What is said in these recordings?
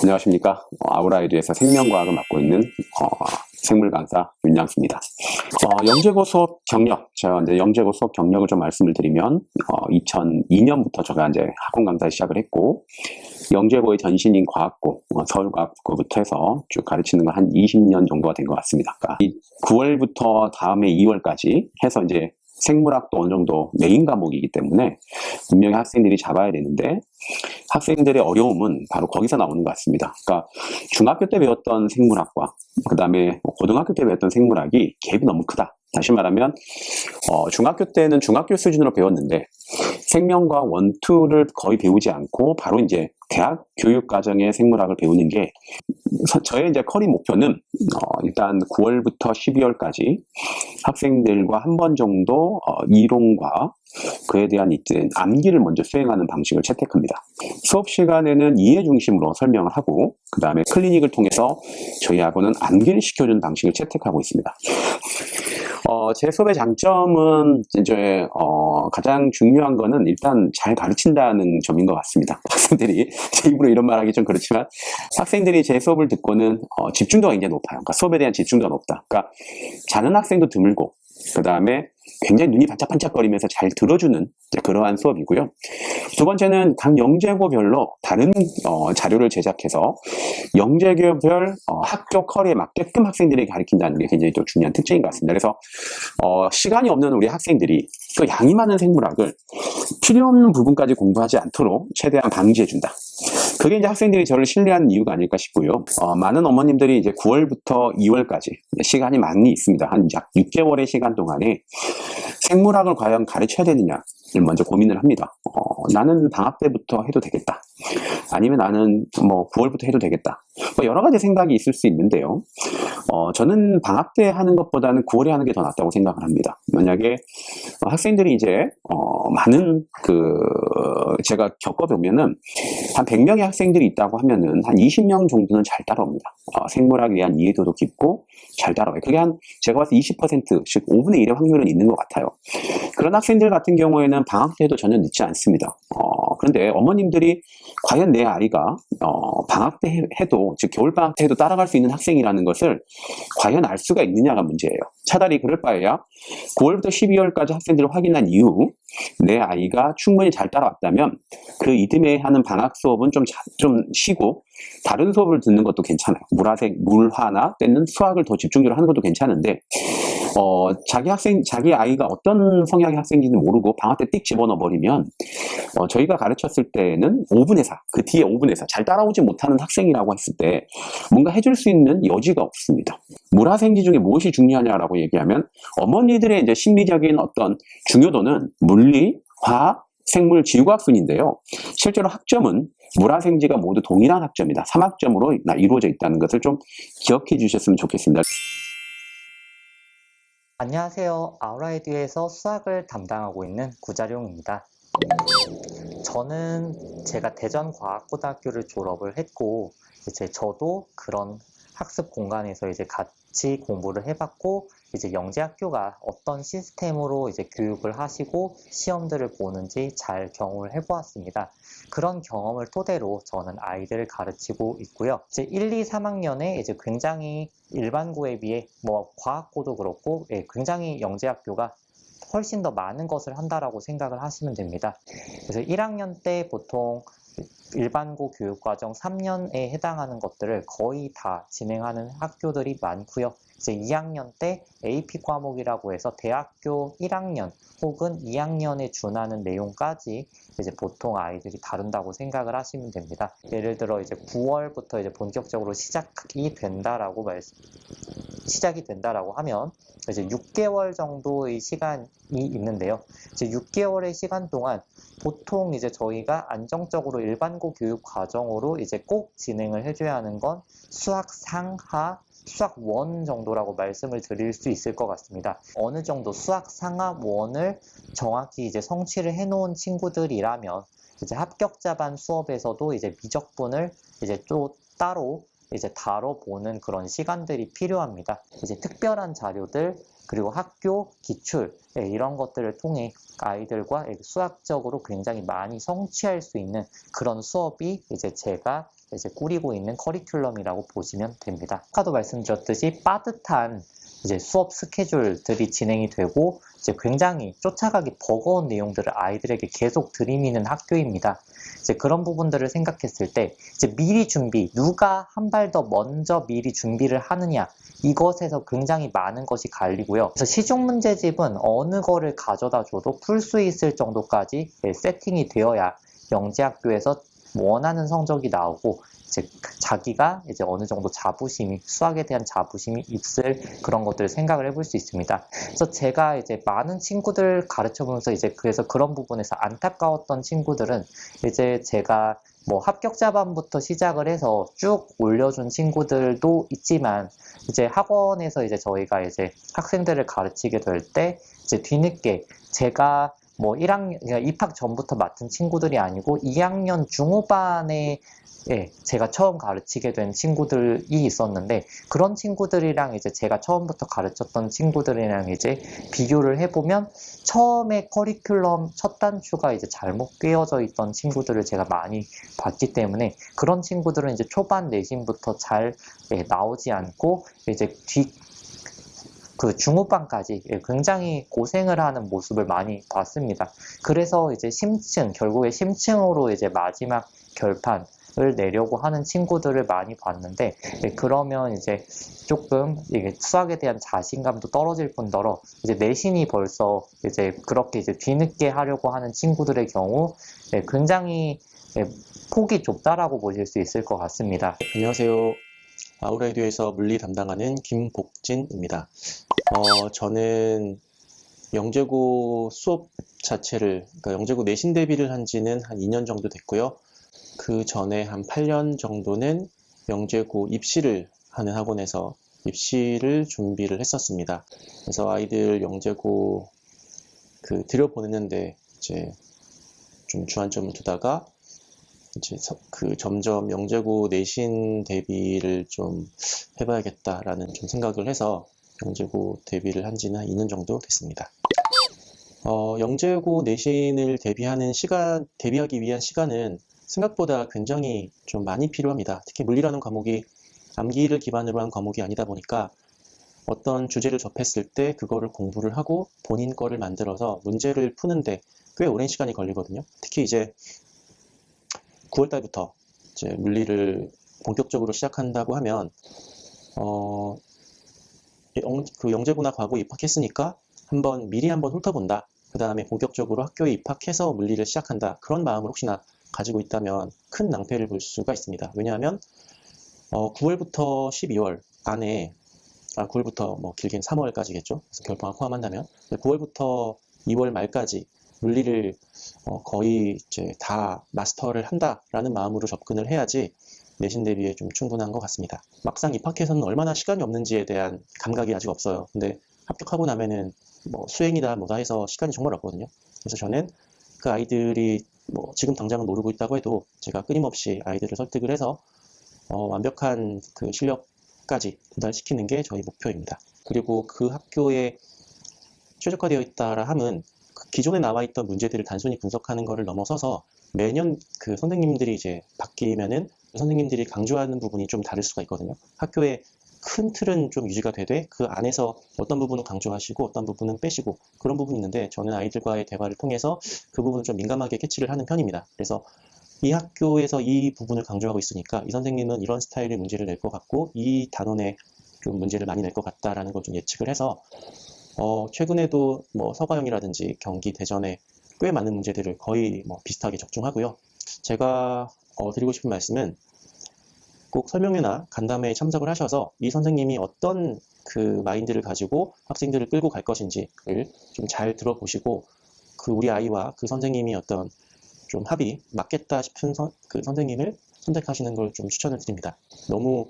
안녕하십니까. 아우라이드에서 생명과학을 맡고 있는 생물 강사 윤양수입니다. 영재고 수업 경력, 제가 이제 영재고 수업 경력을 좀 말씀을 드리면 2002년부터 제가 이제 학원 강사를 시작을 했고, 영재고의 전신인 과학고, 서울과학고부터 해서 쭉 가르치는 건 한 20년 정도가 된 것 같습니다. 그러니까 9월부터 다음해 2월까지 해서 이제 생물학도 어느 정도 메인 과목이기 때문에 분명히 학생들이 잡아야 되는데, 학생들의 어려움은 바로 거기서 나오는 것 같습니다. 그러니까 중학교 때 배웠던 생물학과 그 다음에 고등학교 때 배웠던 생물학이 갭이 너무 크다. 다시 말하면 중학교 때는 중학교 수준으로 배웠는데 생명과학 1, 2를 거의 배우지 않고 바로 이제 대학 교육 과정의 생물학을 배우는 게, 저의 이제 커리 목표는 일단 9월부터 12월까지 학생들과 한 번 정도 이론과 그에 대한 이제 암기를 먼저 수행하는 방식을 채택합니다. 수업 시간에는 이해 중심으로 설명을 하고, 그 다음에 클리닉을 통해서 저희 학원은 암기를 시켜주는 방식을 채택하고 있습니다. 제 수업의 장점은 이제 가장 중요한 거는 일단 잘 가르친다는 점인 것 같습니다. 학생들이 제 입으로 이런 말하기 좀 그렇지만 학생들이 제 수업을 듣고는 집중도가 굉장히 높아요. 그러니까 수업에 대한 집중도가 높다. 그러니까 자는 학생도 드물고, 그 다음에 굉장히 눈이 반짝반짝거리면서 잘 들어주는 그러한 수업이고요. 두 번째는 각 영재고별로 다른 자료를 제작해서 영재고별 학교 커리에 맞게끔 학생들에게 가르친다는 게 굉장히 또 중요한 특징인 것 같습니다. 그래서 시간이 없는 우리 학생들이 또 양이 많은 생물학을 필요 없는 부분까지 공부하지 않도록 최대한 방지해준다. 그게 이제 학생들이 저를 신뢰하는 이유가 아닐까 싶고요. 많은 어머님들이 이제 9월부터 2월까지 시간이 많이 있습니다. 한 약 6개월의 시간 동안에 생물학을 과연 가르쳐야 되느냐를 먼저 고민을 합니다. 나는 방학 때부터 해도 되겠다. 아니면 나는 뭐 9월부터 해도 되겠다. 뭐 여러 가지 생각이 있을 수 있는데요. 저는 방학 때 하는 것보다는 9월에 하는 게 더 낫다고 생각을 합니다. 만약에 학생들이 이제 많은 제가 겪어보면은 한 100명의 학생들이 있다고 하면은 한 20명 정도는 잘 따라옵니다. 생물학에 대한 이해도도 깊고 잘 따라와요. 그게 한 제가 봤을 때 20%씩 5분의 1의 확률은 있는 것 같아요. 그런 학생들 같은 경우에는 방학 때도 전혀 늦지 않습니다. 그런데 어머님들이 과연 내 아이가 방학 때 해도, 즉 겨울방학 때 해도 따라갈 수 있는 학생이라는 것을 과연 알 수가 있느냐가 문제예요. 차라리 그럴 바에야 9월부터 12월까지 학생들을 확인한 이후 내 아이가 충분히 잘 따라왔다면 그 이듬해 하는 방학 수업은 좀 쉬고 다른 수업을 듣는 것도 괜찮아요. 물화나 때는 수학을 더 집중적으로 하는 것도 괜찮은데, 자기 아이가 어떤 성향의 학생인지는 모르고 방학 때 띡 집어넣어 버리면 저희가 가르쳤을 때는 5분의 4, 그 뒤에 5분의 4, 잘 따라오지 못하는 학생이라고 했을 때 뭔가 해줄 수 있는 여지가 없습니다. 물화생지 중에 무엇이 중요하냐라고 얘기하면 어머니들의 이제 심리적인 어떤 중요도는 물리, 화학, 생물, 지구과학 순인데요. 실제로 학점은 물화생지가 모두 동일한 학점이다. 3학점으로 이루어져 있다는 것을 좀 기억해 주셨으면 좋겠습니다. 안녕하세요. 아우라이드에서 수학을 담당하고 있는 구자룡입니다. 저는 제가 대전과학고등학교를 졸업을 했고, 이제 저도 그런 학습 공간에서 이제 같이 공부를 해봤고, 이제 영재학교가 어떤 시스템으로 이제 교육을 하시고 시험들을 보는지 잘 경험을 해보았습니다. 그런 경험을 토대로 저는 아이들을 가르치고 있고요. 이제 1, 2, 3학년에 이제 굉장히 일반고에 비해 뭐 과학고도 그렇고 굉장히 영재학교가 훨씬 더 많은 것을 한다라고 생각을 하시면 됩니다. 그래서 1학년 때 보통 일반고 교육과정 3년에 해당하는 것들을 거의 다 진행하는 학교들이 많고요. 이제 2학년 때 AP 과목이라고 해서 대학교 1학년 혹은 2학년에 준하는 내용까지 이제 보통 아이들이 다룬다고 생각을 하시면 됩니다. 예를 들어 이제 9월부터 이제 본격적으로 시작이 된다라고 하면 이제 6개월 정도의 시간이 있는데요. 이제 6개월의 시간 동안 보통 이제 저희가 안정적으로 일반고 교육 과정으로 이제 꼭 진행을 해줘야 하는 건 수학 상하, 수학 원 정도라고 말씀을 드릴 수 있을 것 같습니다. 어느 정도 수학 상하 원을 정확히 이제 성취를 해놓은 친구들이라면 이제 합격자반 수업에서도 이제 미적분을 이제 또 따로 이제 다뤄보는 그런 시간들이 필요합니다. 이제 특별한 자료들, 그리고 학교 기출 이런 것들을 통해 아이들과 수학적으로 굉장히 많이 성취할 수 있는 그런 수업이 이제 제가 꾸리고 있는 커리큘럼이라고 보시면 됩니다. 아까도 말씀드렸듯이 빠듯한 이제 수업 스케줄들이 진행이 되고 이제 굉장히 쫓아가기 버거운 내용들을 아이들에게 계속 들이미는 학교입니다. 이제 그런 부분들을 생각했을 때 이제 미리 준비, 누가 한 발 더 먼저 미리 준비를 하느냐, 이것에서 굉장히 많은 것이 갈리고요. 그래서 시중 문제집은 어느 거를 가져다 줘도 풀 수 있을 정도까지 세팅이 되어야 영재학교에서 원하는 성적이 나오고 이제 자기가 이제 어느 정도 자부심이, 수학에 대한 자부심이 있을 그런 것들을 생각을 해볼 수 있습니다. 그래서 제가 이제 많은 친구들 가르쳐 보면서 이제 그래서 그런 부분에서 안타까웠던 친구들은 이제 제가 뭐 합격자반부터 시작을 해서 쭉 올려준 친구들도 있지만 이제 학원에서 이제 저희가 이제 학생들을 가르치게 될 때 이제 뒤늦게 제가 뭐 1학년, 그러니까 입학 전부터 맡은 친구들이 아니고 2학년 중후반에 제가 처음 가르치게 된 친구들이 있었는데 그런 친구들이랑 이제 제가 처음부터 가르쳤던 친구들이랑 이제 비교를 해보면 처음에 커리큘럼 첫 단추가 이제 잘못 끼워져 있던 친구들을 제가 많이 봤기 때문에 그런 친구들은 이제 초반 내신부터 잘 나오지 않고 이제 그 중후반까지 굉장히 고생을 하는 모습을 많이 봤습니다. 그래서 이제 결국에 심층으로 이제 마지막 결판을 내려고 하는 친구들을 많이 봤는데, 그러면 이제 조금 이게 수학에 대한 자신감도 떨어질 뿐더러 이제 내신이 벌써 이제 그렇게 이제 뒤늦게 하려고 하는 친구들의 경우 굉장히 폭이 좁다라고 보실 수 있을 것 같습니다. 안녕하세요. 아우라이드에서 물리 담당하는 김복진입니다. 저는 영재고 수업 자체를, 그러니까 영재고 내신 대비를 한 지는 한 2년 정도 됐고요. 그 전에 한 8년 정도는 영재고 입시를 하는 학원에서 입시를 준비를 했었습니다. 그래서 아이들 영재고 들여보내는데 이제 좀 주안점을 두다가 이제 점점 영재고 내신 대비를 좀 해봐야겠다라는 좀 생각을 해서 영재고 대비를 한 지는 한 2년 정도 됐습니다. 영재고 내신을 대비하기 위한 시간은 생각보다 굉장히 좀 많이 필요합니다. 특히 물리라는 과목이 암기를 기반으로 한 과목이 아니다 보니까 어떤 주제를 접했을 때 그거를 공부를 하고 본인 거를 만들어서 문제를 푸는데 꽤 오랜 시간이 걸리거든요. 특히 이제 9월 달부터 이제 물리를 본격적으로 시작한다고 하면 그 영재고나 과고 입학했으니까 미리 한번 훑어본다. 그 다음에 본격적으로 학교에 입학해서 물리를 시작한다. 그런 마음을 혹시나 가지고 있다면 큰 낭패를 볼 수가 있습니다. 왜냐하면 9월부터 12월 안에 9월부터 뭐 길게는 3월까지겠죠. 그래서 겨울방학 포함한다면 9월부터 2월 말까지 물리를 거의 이제 다 마스터를 한다라는 마음으로 접근을 해야지 내신 대비에 좀 충분한 것 같습니다. 막상 입학해서는 얼마나 시간이 없는지에 대한 감각이 아직 없어요. 근데 합격하고 나면은 뭐 수행이다 뭐다 해서 시간이 정말 없거든요. 그래서 저는 그 아이들이 뭐 지금 당장은 모르고 있다고 해도 제가 끊임없이 아이들을 설득을 해서 완벽한 그 실력까지 도달시키는 게 저희 목표입니다. 그리고 그 학교에 최적화되어 있다라 함은 기존에 나와 있던 문제들을 단순히 분석하는 것을 넘어서서 매년 그 선생님들이 이제 바뀌면은 선생님들이 강조하는 부분이 좀 다를 수가 있거든요. 학교의 큰 틀은 좀 유지가 되되 그 안에서 어떤 부분은 강조하시고 어떤 부분은 빼시고 그런 부분이 있는데 저는 아이들과의 대화를 통해서 그 부분을 좀 민감하게 캐치를 하는 편입니다. 그래서 이 학교에서 이 부분을 강조하고 있으니까 이 선생님은 이런 스타일의 문제를 낼 것 같고 이 단원에 좀 문제를 많이 낼 것 같다라는 걸 좀 예측을 해서 최근에도 뭐 서가형이라든지 경기, 대전에 꽤 많은 문제들을 거의 뭐 비슷하게 적중하고요. 제가 드리고 싶은 말씀은 꼭 설명회나 간담회에 참석을 하셔서 이 선생님이 어떤 그 마인드를 가지고 학생들을 끌고 갈 것인지를 좀 잘 들어보시고 그 우리 아이와 그 선생님이 어떤 좀 합이 맞겠다 싶은 그 선생님을 선택하시는 걸 좀 추천을 드립니다. 너무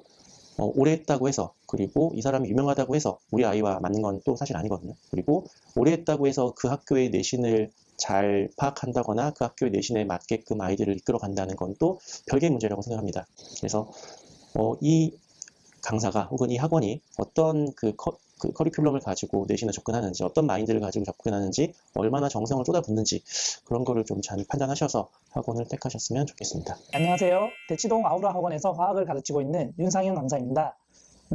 오래 했다고 해서 그리고 이 사람이 유명하다고 해서 우리 아이와 맞는 건 또 사실 아니거든요. 그리고 오래 했다고 해서 그 학교의 내신을 잘 파악한다거나 그 학교의 내신에 맞게끔 아이들을 이끌어 간다는 건 또 별개의 문제라고 생각합니다. 그래서 이 강사가 혹은 이 학원이 어떤 그 커리큘럼을 가지고 내신에 접근하는지, 어떤 마인드를 가지고 접근하는지, 얼마나 정성을 쏟아붓는지 그런 거를 좀 잘 판단하셔서 학원을 택하셨으면 좋겠습니다. 안녕하세요. 대치동 아우라 학원에서 화학을 가르치고 있는 윤상현 강사입니다.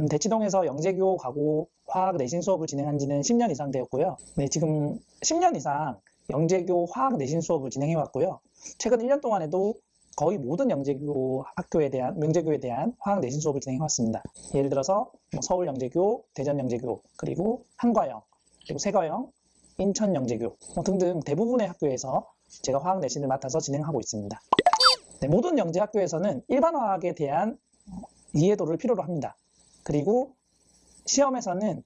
대치동에서 영재교 과고 화학 내신 수업을 진행한 지는 10년 이상 되었고요. 네, 지금 10년 이상 영재교 화학 내신 수업을 진행해 왔고요. 최근 1년 동안에도 거의 모든 영재교에 대한 화학 내신 수업을 진행해 왔습니다. 예를 들어서 서울 영재교, 대전 영재교, 그리고 한과영, 그리고 세과영, 인천 영재교 등등 대부분의 학교에서 제가 화학 내신을 맡아서 진행하고 있습니다. 네, 모든 영재 학교에서는 일반 화학에 대한 이해도를 필요로 합니다. 그리고 시험에서는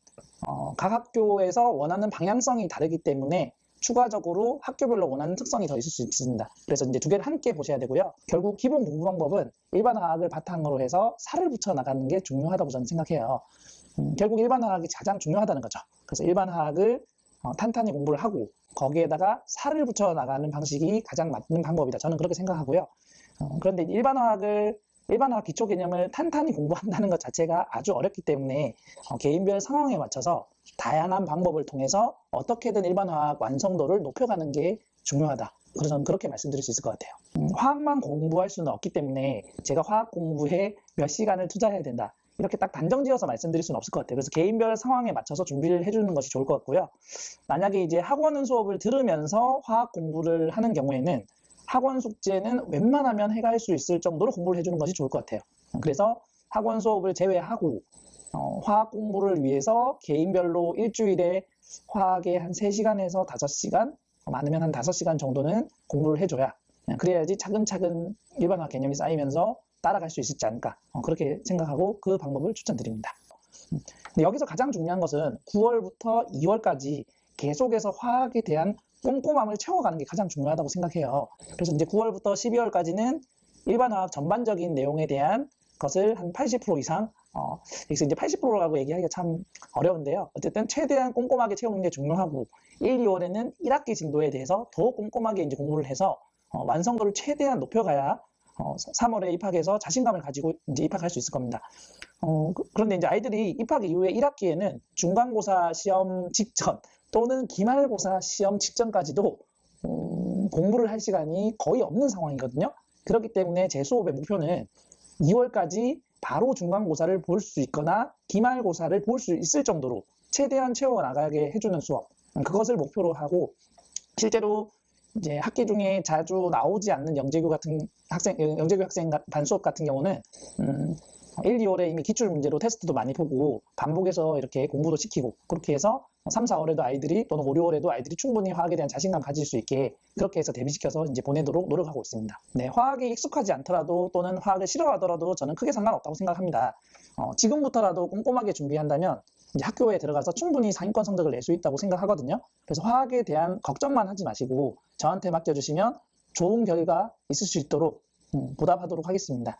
각 학교에서 원하는 방향성이 다르기 때문에 추가적으로 학교별로 원하는 특성이 더 있을 수 있습니다. 그래서 이제 두 개를 함께 보셔야 되고요. 결국 기본 공부 방법은 일반 화학을 바탕으로 해서 살을 붙여 나가는 게 중요하다고 저는 생각해요. 결국 일반 화학이 가장 중요하다는 거죠. 그래서 일반 화학을 탄탄히 공부를 하고 거기에다가 살을 붙여 나가는 방식이 가장 맞는 방법이다. 저는 그렇게 생각하고요. 그런데 일반 화학 기초 개념을 탄탄히 공부한다는 것 자체가 아주 어렵기 때문에 개인별 상황에 맞춰서 다양한 방법을 통해서 어떻게든 일반 화학 완성도를 높여가는 게 중요하다. 그래서 저는 그렇게 말씀드릴 수 있을 것 같아요. 화학만 공부할 수는 없기 때문에 제가 화학 공부에 몇 시간을 투자해야 된다. 이렇게 딱 단정지어서 말씀드릴 수는 없을 것 같아요. 그래서 개인별 상황에 맞춰서 준비를 해주는 것이 좋을 것 같고요. 만약에 이제 학원 수업을 들으면서 화학 공부를 하는 경우에는 학원 숙제는 웬만하면 해갈 수 있을 정도로 공부를 해주는 것이 좋을 것 같아요. 그래서 학원 수업을 제외하고 화학 공부를 위해서 개인별로 일주일에 화학에 한 3시간에서 5시간, 많으면 한 5시간 정도는 공부를 해줘야 그래야지 차근차근 일반 화학 개념이 쌓이면서 따라갈 수 있지 않을까 그렇게 생각하고 그 방법을 추천드립니다. 근데 여기서 가장 중요한 것은 9월부터 2월까지 계속해서 화학에 대한 꼼꼼함을 채워가는 게 가장 중요하다고 생각해요. 그래서 이제 9월부터 12월까지는 일반 화학 전반적인 내용에 대한 것을 한 80% 이상, 여기서 이제 80%라고 얘기하기가 참 어려운데요. 어쨌든 최대한 꼼꼼하게 채우는 게 중요하고 1, 2월에는 1학기 진도에 대해서 더 꼼꼼하게 이제 공부를 해서 완성도를 최대한 높여가야 3월에 입학해서 자신감을 가지고 이제 입학할 수 있을 겁니다. 그런데 이제 아이들이 입학 이후에 1학기에는 중간고사 시험 직전 또는 기말고사 시험 직전까지도 공부를 할 시간이 거의 없는 상황이거든요. 그렇기 때문에 제 수업의 목표는 2월까지 바로 중간고사를 볼 수 있거나 기말고사를 볼 수 있을 정도로 최대한 채워나가게 해주는 수업, 그것을 목표로 하고, 실제로 이제 학기 중에 자주 나오지 않는 영재교 학생 반수업 같은 경우는 1, 2월에 이미 기출 문제로 테스트도 많이 보고 반복해서 이렇게 공부도 시키고, 그렇게 해서 3, 4월에도 아이들이 또는 5, 6월에도 아이들이 충분히 화학에 대한 자신감 가질 수 있게 그렇게 해서 대비시켜서 이제 보내도록 노력하고 있습니다. 네, 화학에 익숙하지 않더라도 또는 화학을 싫어하더라도 저는 크게 상관없다고 생각합니다. 지금부터라도 꼼꼼하게 준비한다면 이제 학교에 들어가서 충분히 상위권 성적을 낼 수 있다고 생각하거든요. 그래서 화학에 대한 걱정만 하지 마시고 저한테 맡겨주시면 좋은 결과 있을 수 있도록 보답하도록 하겠습니다.